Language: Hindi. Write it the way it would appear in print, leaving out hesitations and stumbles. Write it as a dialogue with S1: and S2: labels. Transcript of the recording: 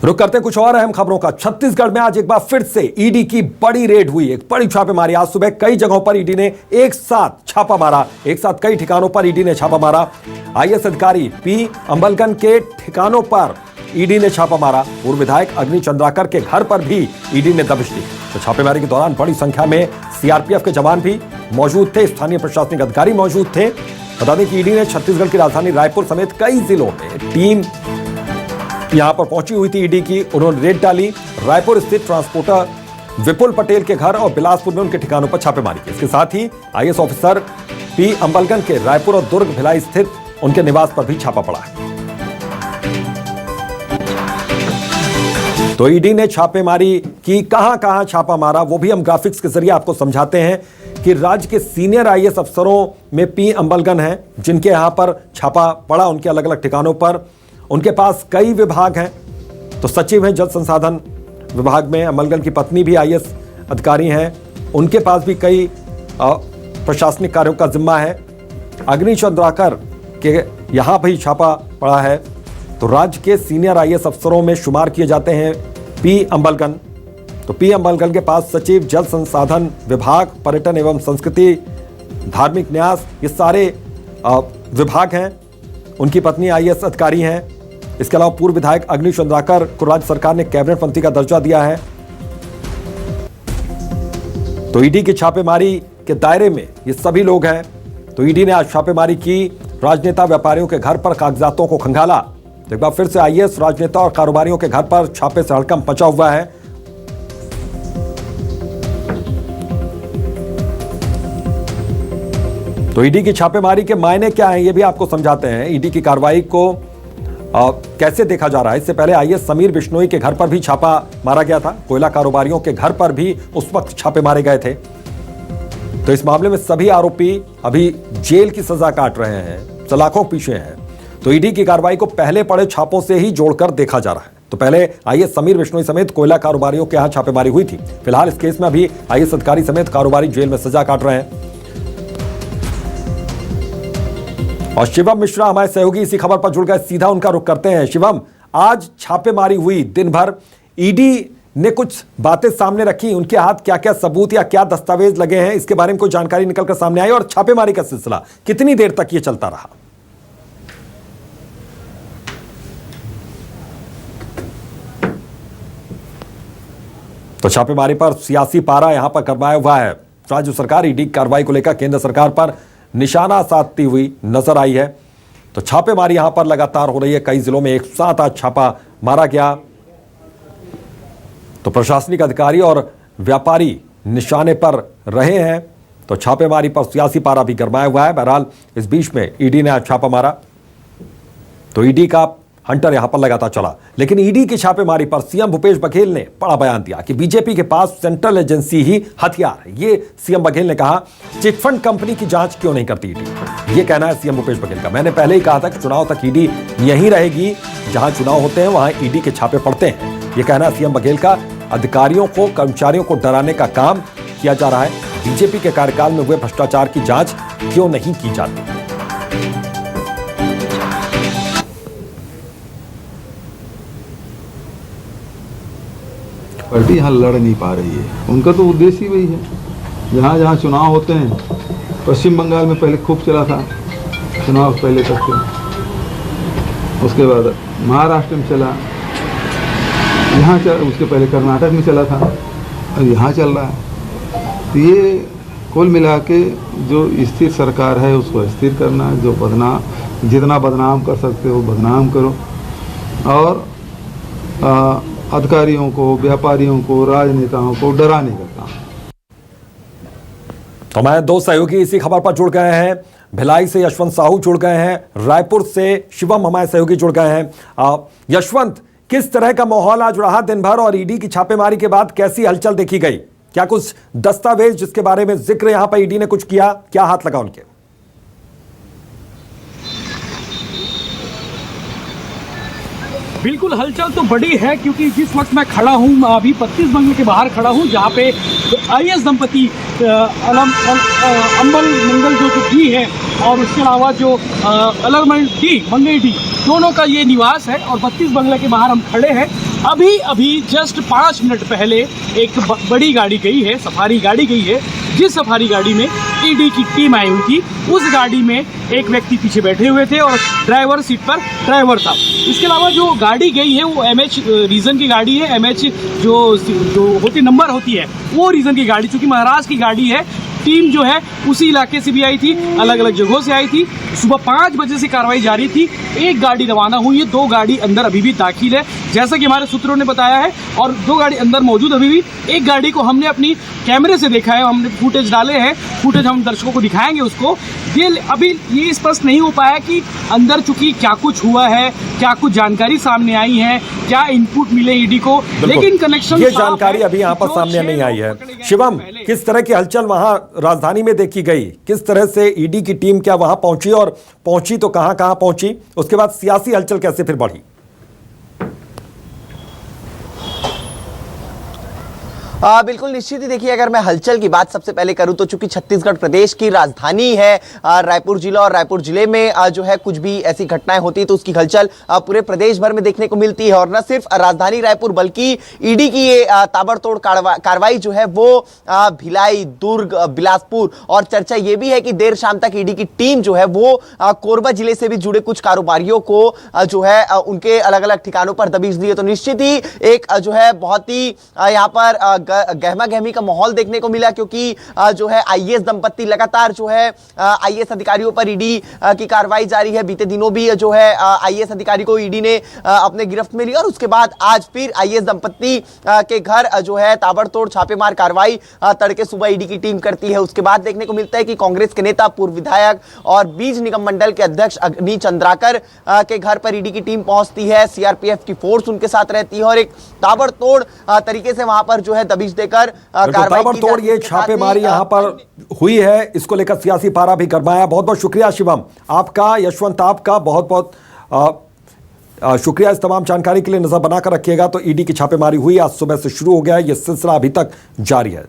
S1: रुक करते कुछ और अहम खबरों का। छत्तीसगढ़ में आज एक बार फिर से ईडी की बड़ी रेड हुई, एक बड़ी छापेमारी। आज सुबह कई जगहों पर ईडी ने एक साथ छापा मारा, एक साथ कई ठिकानों पर ईडी ने छापा मारा। आईएएस अधिकारी पी अंबलगन के ठिकानों पर ईडी ने छापा मारा। पूर्व विधायक अग्नि चंद्राकर के घर पर भी ईडी ने दबिश दी। तो छापेमारी के दौरान बड़ी संख्या में सीआरपीएफ के जवान भी मौजूद थे, स्थानीय प्रशासनिक अधिकारी मौजूद थे। बता दें कि ईडी ने छत्तीसगढ़ की राजधानी रायपुर समेत कई जिलों में टीम यहां पर पहुंची हुई थी ईडी की। उन्होंने रेड डाली। रायपुर स्थित ट्रांसपोर्टर विपुल पटेल के घर और बिलासपुर में उनके ठिकानों पर छापेमारी की। इसके साथ ही आईएएस ऑफिसर पी अंबलगन के रायपुर और दुर्ग भिलाई स्थित उनके निवास पर भी छापा पड़ा है। तो ईडी ने छापेमारी की, कहां छापा मारा वो भी हम ग्राफिक्स के जरिए आपको समझाते हैं कि राज्य के सीनियर आईएएस अफसरों में पी अंबलगन हैं, जिनके यहां पर छापा पड़ा उनके अलग अलग ठिकानों पर। उनके पास कई विभाग हैं। तो सचिव हैं जल संसाधन विभाग में, अंबलगन की पत्नी भी आईएएस अधिकारी हैं, उनके पास भी कई प्रशासनिक कार्यों का जिम्मा है। अग्नि चंद्राकर के यहाँ भी छापा पड़ा है। तो राज्य के सीनियर आईएएस अफसरों में शुमार किए जाते हैं पी अंबलगन। तो पी अंबलगन के पास सचिव जल संसाधन विभाग, पर्यटन एवं संस्कृति, धार्मिक न्यास, ये सारे विभाग हैं। उनकी पत्नी आईएएस अधिकारी हैं। इसके अलावा पूर्व विधायक अग्नि चंद्राकर को राज्य सरकार ने कैबिनेट मंत्री का दर्जा दिया है। तो ईडी की छापेमारी के दायरे में ये सभी लोग हैं। तो ईडी ने आज छापेमारी की। राजनेता व्यापारियों के घर पर कागजातों को खंगाला। तो एक बार फिर से आईएएस राजनेता और कारोबारियों के घर पर छापे से हड़कंप मचा हुआ है। तो ईडी की छापेमारी के मायने क्या हैं ये भी आपको समझाते हैं। ईडी की कार्रवाई को कैसे देखा जा रहा है। इससे पहले आईएएस समीर बिश्नोई के घर पर भी छापा मारा गया था। कोयला कारोबारियों के घर पर भी उस वक्त छापे मारे गए थे। तो इस मामले में सभी आरोपी अभी जेल की सजा काट रहे हैं, सलाखों पीछे हैं। तो ईडी की कार्रवाई को पहले पड़े छापों से ही जोड़कर देखा जा रहा है। तो पहले आईएएस समीर बिश्नोई समेत कोयला कारोबारियों के यहां छापेमारी हुई थी। फिलहाल इस केस में अभी आईएएस अधिकारी समेत कारोबारी जेल में सजा काट रहे हैं। और शिवम मिश्रा हमारे सहयोगी इसी खबर पर जुड़ गए, सीधा उनका रुख करते हैं। शिवम, आज छापेमारी हुई दिन भर, ईडी ने कुछ बातें सामने रखी, उनके हाथ क्या क्या सबूत या क्या दस्तावेज लगे हैं, इसके बारे में कोई जानकारी निकलकर सामने आई? और छापेमारी का सिलसिला कितनी देर तक ये चलता रहा? तो छापेमारी पर सियासी पारा यहां पर गरमाया हुआ है। राज्य सरकार ईडी कार्रवाई को लेकर केंद्र सरकार पर निशाना साधती हुई नजर आई है। तो छापेमारी यहां पर लगातार हो रही है। कई जिलों में एक साथ आज छापा मारा गया। तो प्रशासनिक अधिकारी और व्यापारी निशाने पर रहे हैं। तो छापेमारी पर सियासी पारा भी गरमाया हुआ है। बहरहाल इस बीच में ईडी ने आज छापा मारा। तो ईडी का हंटर यहां पर लगातार चला। लेकिन ईडी की छापेमारी पर सीएम भूपेश बघेल ने बड़ा बयान दिया कि बीजेपी के पास सेंट्रल एजेंसी ही हथियार है। ये सीएम बघेल ने कहा, चिटफंड कंपनी की जांच क्यों नहीं करती ईडी? ये कहना है सीएम भूपेश बघेल का। मैंने पहले ही कहा था कि चुनाव तक ईडी यहीं रहेगी, जहां चुनाव होते हैं वहां ईडी के छापे पड़ते हैं। ये कहना है सीएम बघेल का। अधिकारियों को, कर्मचारियों को डराने का काम किया जा रहा है। बीजेपी के कार्यकाल में हुए भ्रष्टाचार की जांच क्यों नहीं की जाती?
S2: पार्टी यहाँ लड़ नहीं पा रही है। उनका तो उद्देश्य ही वही है। जहाँ जहाँ चुनाव होते हैं, पश्चिम बंगाल में पहले खूब चला था चुनाव, पहले तक के, उसके बाद महाराष्ट्र में चला, यहाँ उसके पहले कर्नाटक में चला था, और यहाँ चल रहा है। तो ये कुल मिला के जो स्थिर सरकार है उसको स्थिर करना, जो जितना बदनाम कर सकते हो बदनाम करो, और अधिकारियों को, व्यापारियों को, राजनेताओं को डराने का काम।
S1: तो हमारे दो सहयोगी इसी खबर पर जुड़ गए हैं। भिलाई से यशवंत साहू जुड़ गए हैं, रायपुर से शिवम हमारे सहयोगी जुड़ गए हैं। यशवंत, किस तरह का माहौल आज रहा दिन भर, और ईडी की छापेमारी के बाद कैसी हलचल देखी गई? क्या कुछ दस्तावेज जिसके बारे में जिक्र यहां पर ईडी ने कुछ किया, क्या हाथ लगा उनके?
S3: बिल्कुल, हलचल तो बड़ी है, क्योंकि जिस वक्त मैं खड़ा हूँ अभी 32 बंगले के बाहर खड़ा हूँ, जहाँ पे आईएएस दंपति अंबल मंगल जो डी है और उसके अलावा जो अलग मंगई डी दोनों का ये निवास है। और 32 बंगले के बाहर हम खड़े हैं अभी अभी जस्ट 5 मिनट पहले एक बड़ी गाड़ी गई है, सफारी गाड़ी गई है, जिस सफारी गाड़ी में ईडी की टीम आई हुई थी। उस गाड़ी में एक व्यक्ति पीछे बैठे हुए थे और ड्राइवर सीट पर ड्राइवर था। इसके अलावा जो गाड़ी गई है वो MH रीजन की गाड़ी है। MH जो होती नंबर होती है वो रीजन की गाड़ी, चूंकि महाराष्ट्र की गाड़ी है। टीम जो है उसी इलाके से भी आई थी, अलग अलग जगहों से आई थी। सुबह 5 बजे से कार्रवाई जारी थी। एक गाड़ी रवाना हुई है, 2 गाड़ी अंदर अभी भी दाखिल है, जैसा कि हमारे सूत्रों ने बताया है, और 2 गाड़ी अंदर मौजूद अभी भी। एक गाड़ी को हमने अपनी कैमरे से देखा है, हमने फुटेज डाले हैं, फुटेज हम दर्शकों को दिखाएंगे उसको। अभी ये स्पष्ट नहीं हो पाया कि अंदर चूंकि क्या कुछ हुआ है, क्या कुछ जानकारी सामने आई है, क्या इनपुट मिले ईडी को, लेकिन कनेक्शन
S1: ये जानकारी अभी यहाँ पर सामने नहीं आई है। शिवम, किस तरह की हलचल वहां राजधानी में देखी गई? किस तरह से ईडी की टीम क्या वहां पहुंची, और पहुंची तो कहां कहां पहुंची? उसके बाद सियासी हलचल कैसे फिर बढ़ी?
S4: बिल्कुल निश्चित ही देखिए, अगर मैं हलचल की बात सबसे पहले करूं तो चूंकि छत्तीसगढ़ प्रदेश की राजधानी है रायपुर जिला, और रायपुर जिले में जो है कुछ भी ऐसी घटनाएं होती तो उसकी हलचल पूरे प्रदेश भर में देखने को मिलती है। और न सिर्फ राजधानी रायपुर बल्कि ईडी की ये ताबड़तोड़ कार्रवाई जो है वो भिलाई, दुर्ग, बिलासपुर, और चर्चा ये भी है कि देर शाम तक ईडी की टीम जो है वो कोरबा जिले से भी जुड़े कुछ कारोबारियों को जो है उनके अलग अलग ठिकानों पर दबिश दी है। तो निश्चित ही एक जो है बहुत ही यहाँ पर गहमा गहमी का माहौल देखने को मिला, क्योंकि जो है आईएएस दंपत्ति लगातार जो है आईएएस अधिकारियों पर ईडी की कार्रवाई जारी है। बीते दिनों भी जो है आईएएस अधिकारी को ईडी ने अपने गिरफ्त में लिया, और उसके बाद आज फिर आईएएस दंपत्ति के घर जो है ताबड़तोड़ छापेमार कार्रवाई तड़के सुबह ईडी की टीम करती है। उसके बाद देखने को मिलता है कि कांग्रेस के नेता, पूर्व विधायक और बीज निगम मंडल के अध्यक्ष अग्नि चंद्राकर के घर पर ईडी की टीम पहुंचती है। सीआरपीएफ की फोर्स उनके साथ रहती है और एक ताबड़तोड़ तरीके से वहां पर जो है दबिश देकर
S1: ताबड़तोड़ ये छापेमारी यहां पर हुई है। इसको लेकर सियासी पारा भी गरमाया। बहुत बहुत शुक्रिया शिवम आपका, यशवंत आपका बहुत बहुत शुक्रिया इस तमाम जानकारी के लिए। नजर बनाकर रखिएगा। तो ईडी की छापेमारी हुई, आज सुबह से शुरू हो गया है, यह सिलसिला अभी तक जारी है।